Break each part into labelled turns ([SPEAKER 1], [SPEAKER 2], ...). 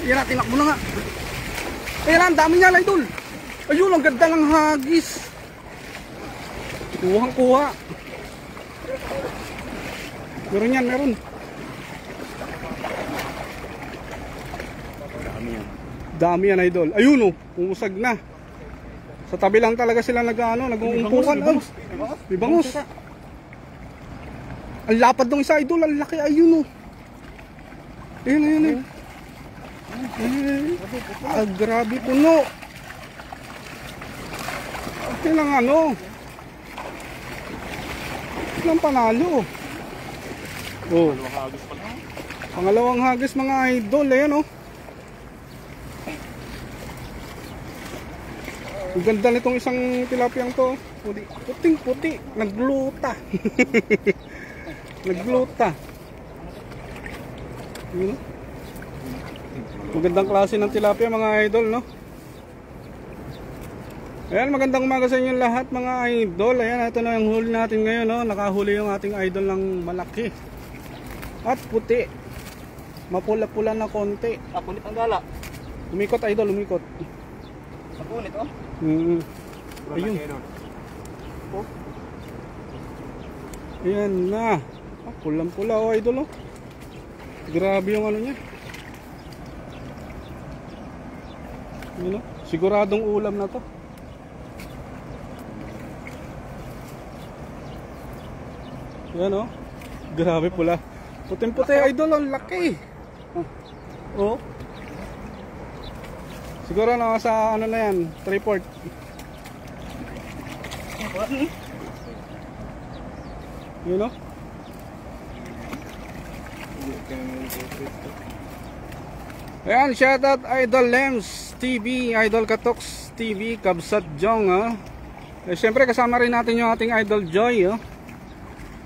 [SPEAKER 1] Yan na, tinakbo na nga. Ayan na, ang dami niya, idol. Ayun, ang ganda ng hagis. Kuhang-kuha. Meron yan, meron. Dami yan, idol. Ayun, oh, umusag na. Sa tabi lang talaga sila nag-uumpukan. May bangus. Ang lapad ng isa, idol. Ang laki, ayun, oh. Ayun. Grabe puno. Okay lang lang panalo. Oh. Pangalawang hagis mga idol. Ayan oh. Ang ganda nitong isang tilapiyang to. Puting puti. Nagluta. Nagluta. Yun oh. Magandang klase ng tilapia mga idol, no? Ayan, magandang umaga sa inyo lahat mga idol. Ayan, ito na yung huli natin ngayon, no? Nakahuli yung ating idol ng malaki at puti. Mapula-pula na konti.
[SPEAKER 2] Punit ang gala.
[SPEAKER 1] Umikot idol, umikot.
[SPEAKER 2] Punit oh.
[SPEAKER 1] Ayun. Ayan na. Pulang-pula oh idol, oh. Grabe yung ano niya. Yun, oh. Siguradong ulam na to. Yan oh. Grabe pula. Puting-puti idol, ang laki. Oh. Siguro sa ano na yan, 3/4. Yun oh. Ayan, shoutout Idol Lems TV, Idol Katoks TV, Kabsat Jong oh. Siyempre kasama rin natin yung ating Idol Joy oh.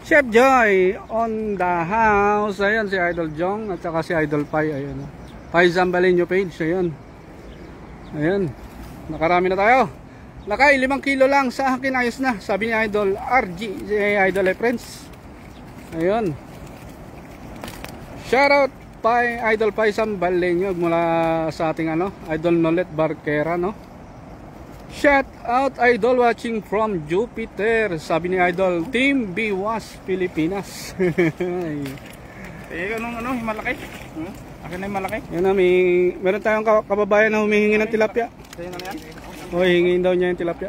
[SPEAKER 1] Chef Joy on the house. Ayan si Idol Jong at saka si Idol Pai. Ayan oh. Pai Zambalenyo page. Ayan. Ayan. Nakarami na tayo. Lakay 5 kilo lang sa akin, ayos na. Sabi ni Idol RG, Idol Friends. Ayan. Shoutout Idol Pai Zambalenyo mula sa ating Idol Nolet Barquera, no? Shout out Idol watching from Jupiter. Sabi ni Idol Team Biwas Pilipinas.
[SPEAKER 2] Anong malaki? Akin na yung malaki?
[SPEAKER 1] Yan na, meron tayong kababayan na humihingi ng tilapia.
[SPEAKER 2] Sa'yo na yan?
[SPEAKER 1] O, hingin daw niya yung tilapia.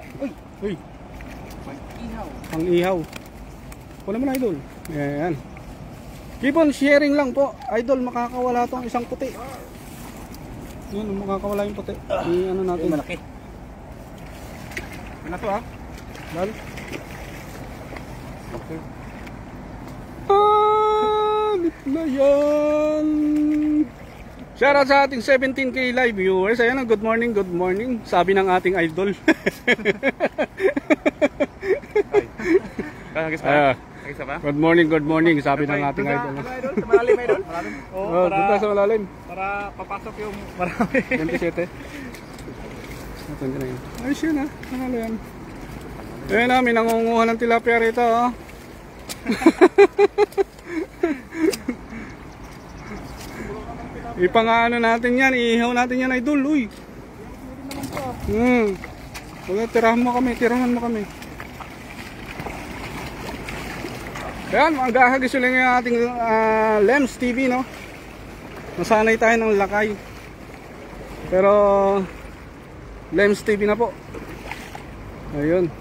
[SPEAKER 1] Uy! Ang ihaw. Kunin mo na Idol. Yan. Keep on sharing lang po. Idol, makakawala tong isang puti. Yun, makakawala yung puti. Ano natin?
[SPEAKER 2] Yung malaki. Ano to ah?
[SPEAKER 1] Dal.
[SPEAKER 2] Okay.
[SPEAKER 1] Na yan. Shoutout sa ating 17k live viewers. Ayan, good morning, good morning. Sabi ng ating idol. Good morning, sabi ng ating idol.
[SPEAKER 2] Sa malalim, idol?
[SPEAKER 1] Oh, dito sa malalim.
[SPEAKER 2] Para papasok yung marami.
[SPEAKER 1] 27. Ayos yun ha, nanalo yan. Ayan na, may nangunguha ng tilapia rito oh. Ipang-ano natin yan, iihaw natin yan idol, uy. Tirahan mo kami. Ayan, magahagis ulit yung ating Lems TV, no? Nasanay tayo ng lakay. Pero Lems TV na po. Ayun.